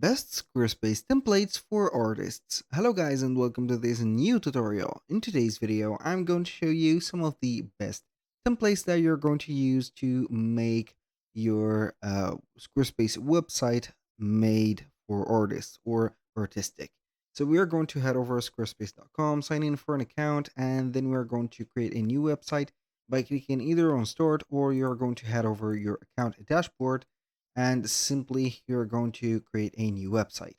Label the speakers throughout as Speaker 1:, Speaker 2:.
Speaker 1: Best Squarespace Templates for Artists. Hello guys and welcome to this new tutorial. In today's video, I'm going to show you some of the best templates that you're going to use to make your Squarespace website made for artists or artistic. So we are going to head over to squarespace.com, sign in for an account, and then we're going to create a new website by clicking either on Start, or you're going to head over your account dashboard and simply you're going to create a new website.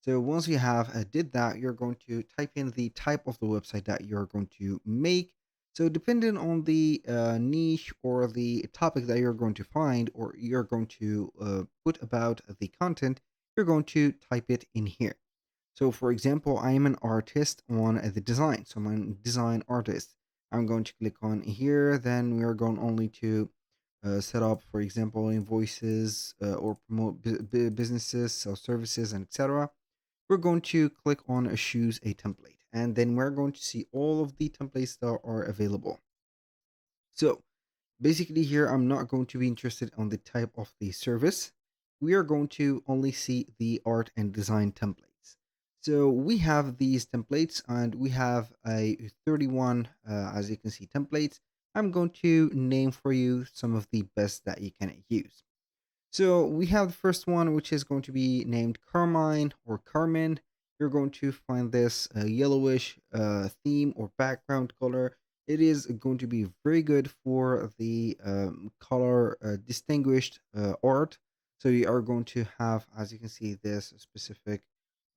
Speaker 1: So once you have did that, you're going to type in the type of the website that you're going to make. So depending on the niche or the topic that you're going to find or you're going to put about the content, you're going to type it in here. So for example, I am an artist on the design. So I'm a design artist. I'm going to click on here. Then we are going only to set up, for example, invoices or promote businesses, sell services, and etc. We're going to click on choose a template, and then we're going to see all of the templates that are available. So basically here, I'm not going to be interested on the type of the service. We are going to only see the art and design templates. So we have these templates and we have a 31, as you can see, templates. I'm going to name for you some of the best that you can use. So we have the first one, which is going to be named Carmine or Carmen. You're going to find this yellowish theme or background color. It is going to be very good for the color distinguished art. So you are going to have, as you can see, this specific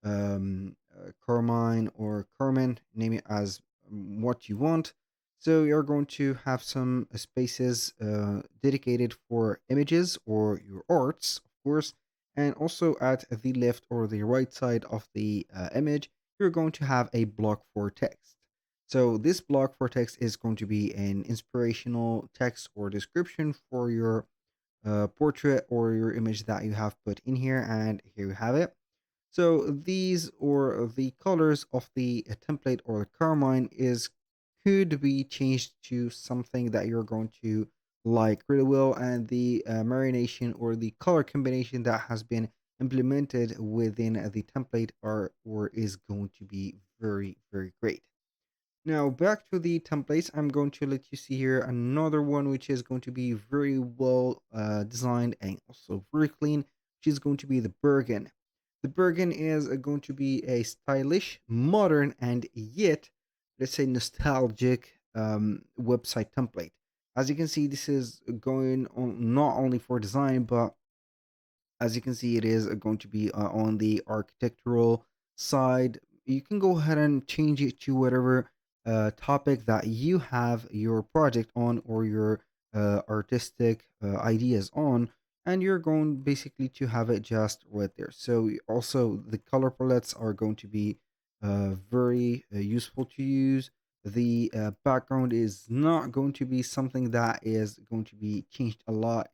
Speaker 1: Carmine or Carmen, name it as what you want. So you're going to have some spaces dedicated for images or your arts, of course, and also at the left or the right side of the image, you're going to have a block for text. So this block for text is going to be an inspirational text or description for your portrait or your image that you have put in here, and here you have it. So these or the colors of the template or the carmine is could be changed to something that you're going to like really well, and the marination or the color combination that has been implemented within the template are or is going to be very great. Now back to the templates, I'm going to let you see here another one which is going to be very well designed and also very clean, which is going to be the Bergen. The Bergen is going to be a stylish, modern, and yet, let's say, nostalgic website template. As you can see, this is going on not only for design, but as you can see, it is going to be on the architectural side. You can go ahead and change it to whatever topic that you have your project on or your artistic ideas on, and you're going basically to have it just right there. So also the color palettes are going to be very useful to use. The background is not going to be something that is going to be changed a lot.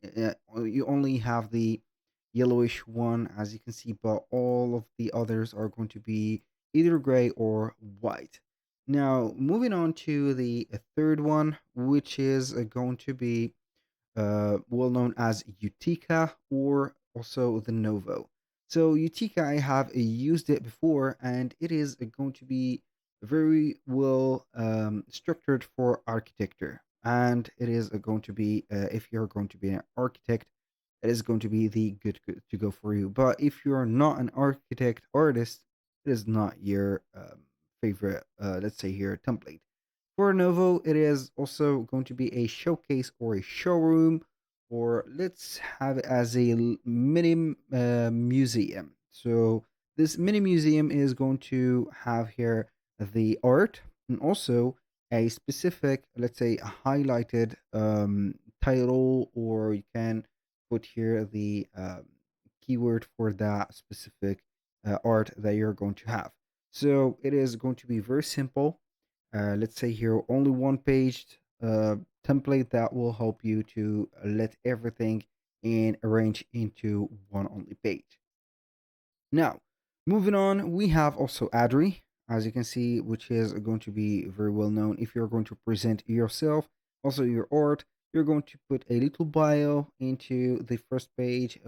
Speaker 1: You only have the yellowish one, as you can see, but all of the others are going to be either gray or white. Now, moving on to the third one, which is going to be well known as Utica or also the Novo. So Utica, I have used it before, and it is going to be very well structured for architecture. And it is going to be, if you're going to be an architect, it is going to be the good to go for you. But if you're not an architect artist, it is not your favorite, let's say here, template. For Novo, it is also going to be a showcase or a showroom, or let's have it as a mini museum. So this mini museum is going to have here the art and also a specific, let's say, a highlighted title, or you can put here the keyword for that specific art that you're going to have. So it is going to be very simple. Let's say here only one page uh, template that will help you to let everything and arrange into one only page. Now, moving on, we have also Adri, as you can see, which is going to be very well known if you're going to present yourself, also your art. You're going to put a little bio into the first page,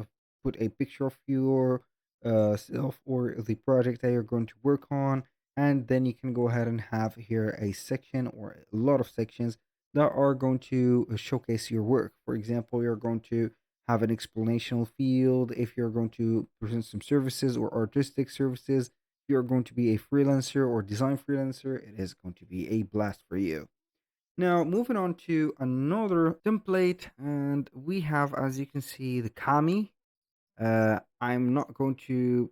Speaker 1: put a picture of your self or the project that you're going to work on. And then you can go ahead and have here a section or a lot of sections that are going to showcase your work. For example, you're going to have an explanational field if you're going to present some services or artistic services. If you're going to be a freelancer or design freelancer, it is going to be a blast for you. Now, moving on to another template, and we have, as you can see, the Kami. I'm not going to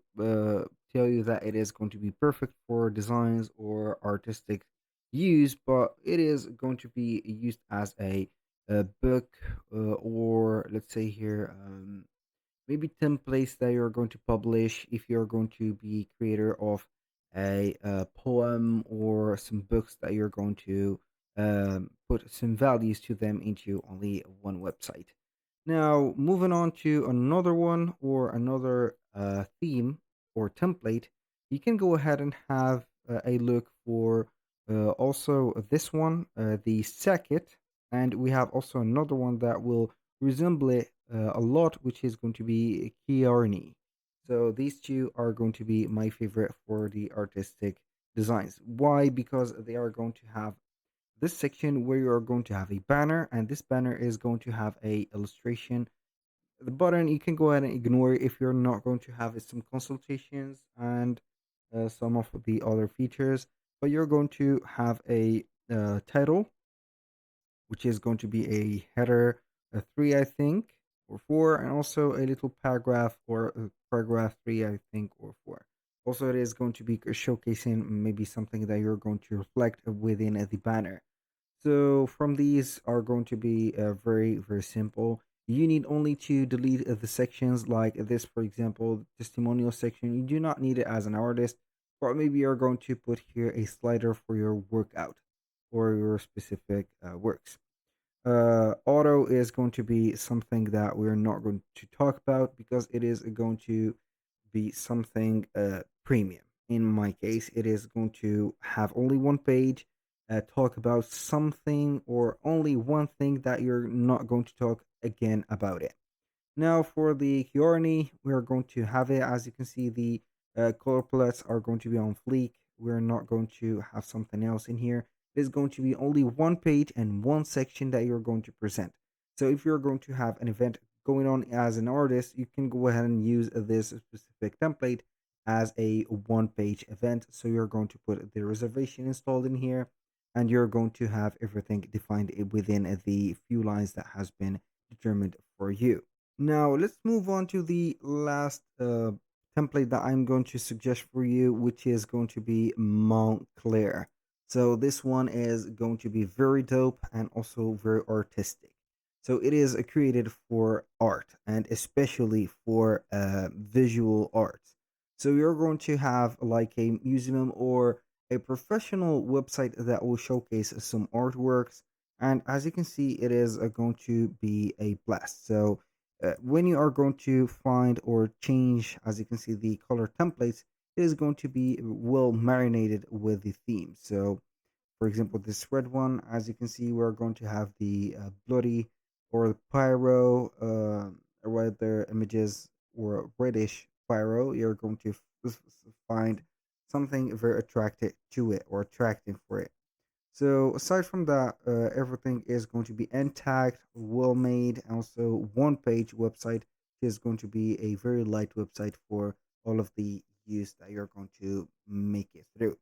Speaker 1: tell you that it is going to be perfect for designs or artistic use, but it is going to be used as a book, or let's say here, maybe templates that you're going to publish if you're going to be creator of a poem or some books that you're going to put some values to them into only one website. Now, moving on to another one or another theme or template, you can go ahead and have a look for also this one, the Sackit, and we have also another one that will resemble it a lot, which is going to be Kiarni. So these two are going to be my favorite for the artistic designs. Why? Because they are going to have this section where you are going to have a banner, and this banner is going to have a illustration. The button you can go ahead and ignore if you're not going to have some consultations and some of the other features, but you're going to have a title, which is going to be a header, a three, I think, or four, and also a little paragraph or paragraph three, I think, or four. Also, it is going to be showcasing maybe something that you're going to reflect within the banner. So from these are going to be very, very simple. You need only to delete the sections like this, for example, testimonial section. You do not need it as an artist, but maybe you're going to put here a slider for your workout or your specific works. Auto is going to be something that we're not going to talk about because it is going to be something premium. In my case, it is going to have only one page, talk about something or only one thing that you're not going to talk again about it. Now for the Kiorni, we are going to have it. As you can see, the color palettes are going to be on fleek. We're not going to have something else in here. It is going to be only one page and one section that you're going to present. So if you're going to have an event going on as an artist, you can go ahead and use this specific template as a one-page event. So you're going to put the reservation installed in here, and you're going to have everything defined within the few lines that has been determined for you. Now, let's move on to the last template that I'm going to suggest for you, which is going to be Montclair. So, this one is going to be very dope and also very artistic. So, it is created for art and especially for visual arts. So, you're going to have like a museum or a professional website that will showcase some artworks. And as you can see, it is going to be a blast. So, when you are going to find or change, as you can see, the color templates, it is going to be well marinated with the theme. So, for example, this red one, as you can see, we're going to have the bloody or the pyro, rather images or reddish pyro. You're going to find something very attractive to it or attractive for it. So aside from that, everything is going to be intact, well made. Also, one page website is going to be a very light website for all of the use that you're going to make it through.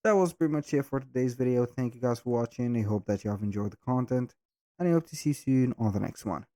Speaker 1: That was pretty much it for today's video. Thank you guys for watching. I hope that you have enjoyed the content, and I hope to see you soon on the next one.